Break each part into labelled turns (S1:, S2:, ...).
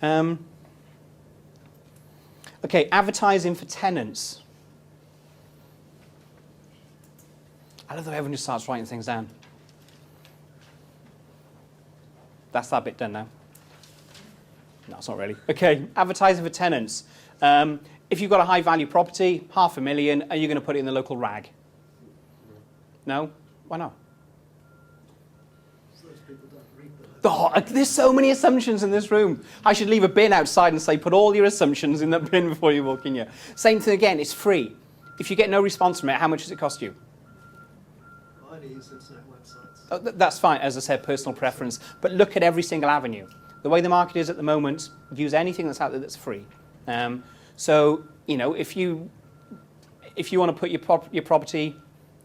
S1: Okay, advertising for tenants. I love the way everyone just starts writing things down. That's that bit done now. No, it's not really. Okay, advertising for tenants. If you've got a high-value property, $500,000, are you going to put it in the local rag? No? Why not? Oh, there's so many assumptions in this room. I should leave a bin outside and say, put all your assumptions in the bin before you walk in here. Same thing again, it's free. If you get no response from it, how much does it cost you?
S2: I only use internet websites.
S1: Oh, that's fine, as I said, personal preference. But look at every single avenue. The way the market is at the moment, use anything that's out there that's free. So, you know, if you want to put your property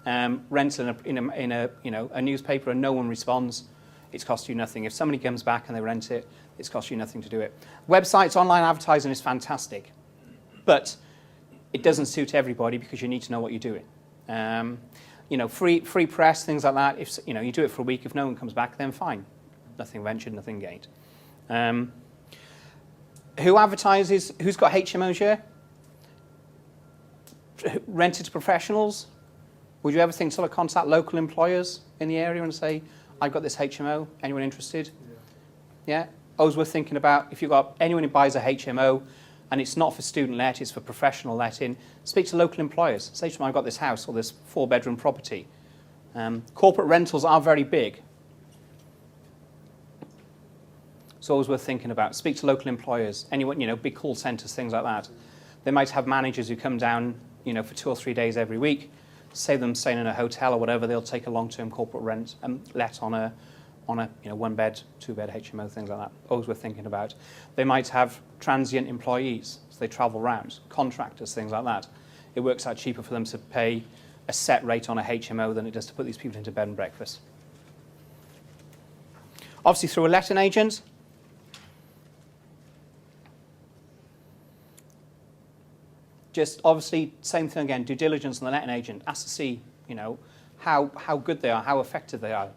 S1: rental in a newspaper and no one responds, it's cost you nothing. If somebody comes back and they rent it, it's cost you nothing to do it. Websites, online advertising is fantastic, but it doesn't suit everybody because you need to know what you're doing. You know, free press, things like that. If you do it for a week, if no one comes back, then fine. Nothing ventured, nothing gained. Who advertises? Who's got HMOs here? Rented to professionals? Would you ever think to contact local employers in the area and say, I've got this HMO, anyone interested? Yeah? Always worth thinking about, if you've got anyone who buys a HMO and it's not for student let, it's for professional letting, speak to local employers. Say to them, I've got this house or this 4-bedroom property. Corporate rentals are very big. It's always worth thinking about. Speak to local employers, anyone, big call centres, things like that. They might have managers who come down, for 2 or 3 days every week. Say them staying in a hotel or whatever, they'll take a long-term corporate rent and let on a 1-bed, 2-bed HMO, things like that. Always worth thinking about. They might have transient employees, so they travel around, contractors, things like that. It works out cheaper for them to pay a set rate on a HMO than it does to put these people into bed and breakfast. Obviously through a letting agent. Just obviously, same thing again, due diligence on the letting agent. Ask to see, how good they are, how effective they are.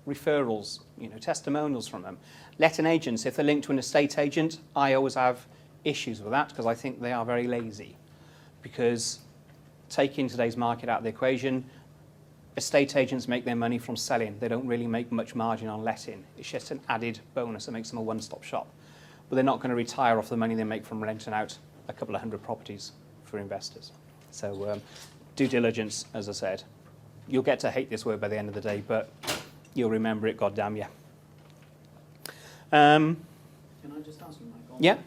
S1: Referrals, testimonials from them. Letting agents, if they're linked to an estate agent, I always have issues with that because I think they are very lazy. Because taking today's market out of the equation, estate agents make their money from selling. They don't really make much margin on letting. It's just an added bonus that makes them a one-stop shop. But they're not going to retire off the money they make from renting out a couple of hundred properties for investors. So due diligence, as I said. You'll get to hate this word by the end of the day, but you'll remember it, goddamn you.
S3: Can I just ask you, Mike?
S1: Yeah.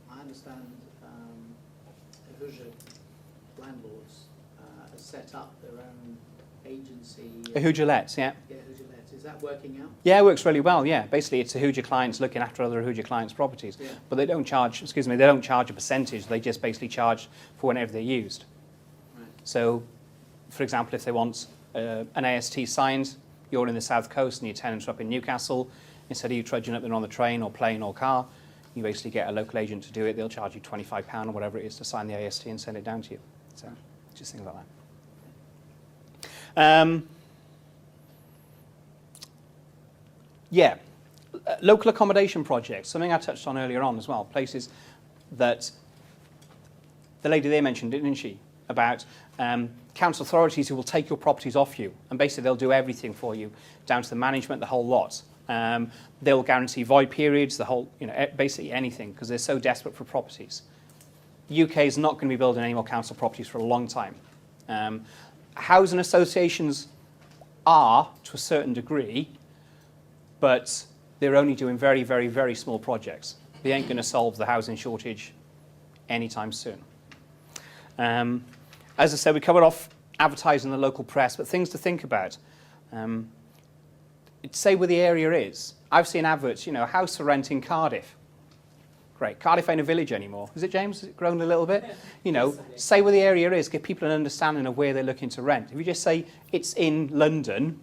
S3: I understand Ahuja landlords have set up their own agency.
S1: Ahuja lets, yeah.
S3: Yeah, Ahuja lets. Is that working out?
S1: Yeah, it works really well, yeah. Basically, it's Ahuja clients looking after other Ahuja clients' properties. Yeah. But they don't charge, they don't charge a percentage. They just basically charge for whenever they're used.
S3: Right.
S1: So, for example, if they want an AST signed, you're in the South Coast and your tenants are up in Newcastle, instead of you trudging up there on the train or plane or car, you basically get a local agent to do it. They'll charge you £25 or whatever it is to sign the AST and send it down to you. So, just things like that. Yeah, local accommodation projects, something I touched on earlier on as well, places that the lady there mentioned, didn't she, about council authorities who will take your properties off you, and basically they'll do everything for you, down to the management, the whole lot. They'll guarantee void periods, the whole, basically anything, because they're so desperate for properties. The UK is not going to be building any more council properties for a long time. Housing associations are, to a certain degree, but they're only doing very, very, very small projects. They ain't going to solve the housing shortage anytime soon. As I said, we covered off advertising in the local press, but things to think about. Say where the area is. I've seen adverts, a house for rent in Cardiff. Great. Cardiff ain't a village anymore. Is it, James? Has it grown a little bit? Say where the area is. Give people an understanding of where they're looking to rent. If you just say it's in London,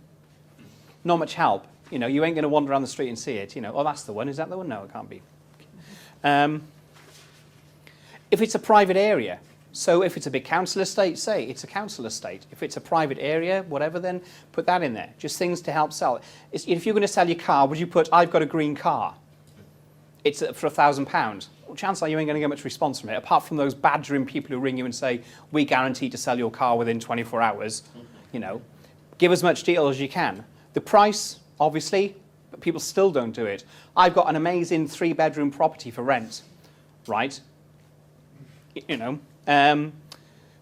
S1: not much help. You ain't going to wander around the street and see it. Oh, that's the one. Is that the one? No, it can't be. If it's a private area, so if it's a big council estate, say it's a council estate. If it's a private area, whatever, then put that in there. Just things to help sell. If you're going to sell your car, would you put, I've got a green car? it's for £1,000. Well, chances are you ain't going to get much response from it, apart from those badgering people who ring you and say, we guarantee to sell your car within 24 hours. You know, give as much detail as you can. The price, obviously, but people still don't do it. I've got an amazing 3-bedroom property for rent, right? You know,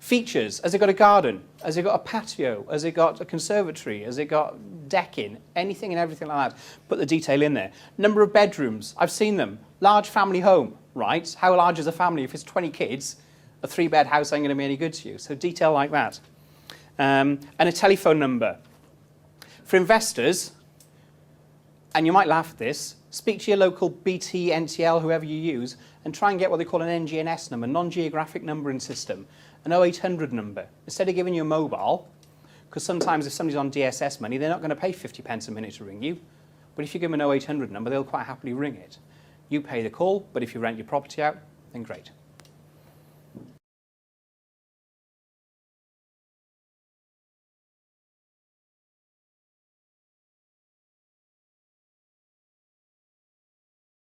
S1: features. Has it got a garden? Has it got a patio? Has it got a conservatory? Has it got decking? Anything and everything like that. Put the detail in there. Number of bedrooms. I've seen them. Large family home, right? How large is a family? If it's 20 kids, a 3-bed house ain't going to be any good to you. So detail like that. And a telephone number. For investors, and you might laugh at this, speak to your local BT, NTL, whoever you use, and try and get what they call an NGNS number, non-geographic numbering system, an 0800 number. Instead of giving you a mobile, because sometimes if somebody's on DSS money, they're not going to pay 50 pence a minute to ring you. But if you give them an 0800 number, they'll quite happily ring it. You pay the call, but if you rent your property out, then great.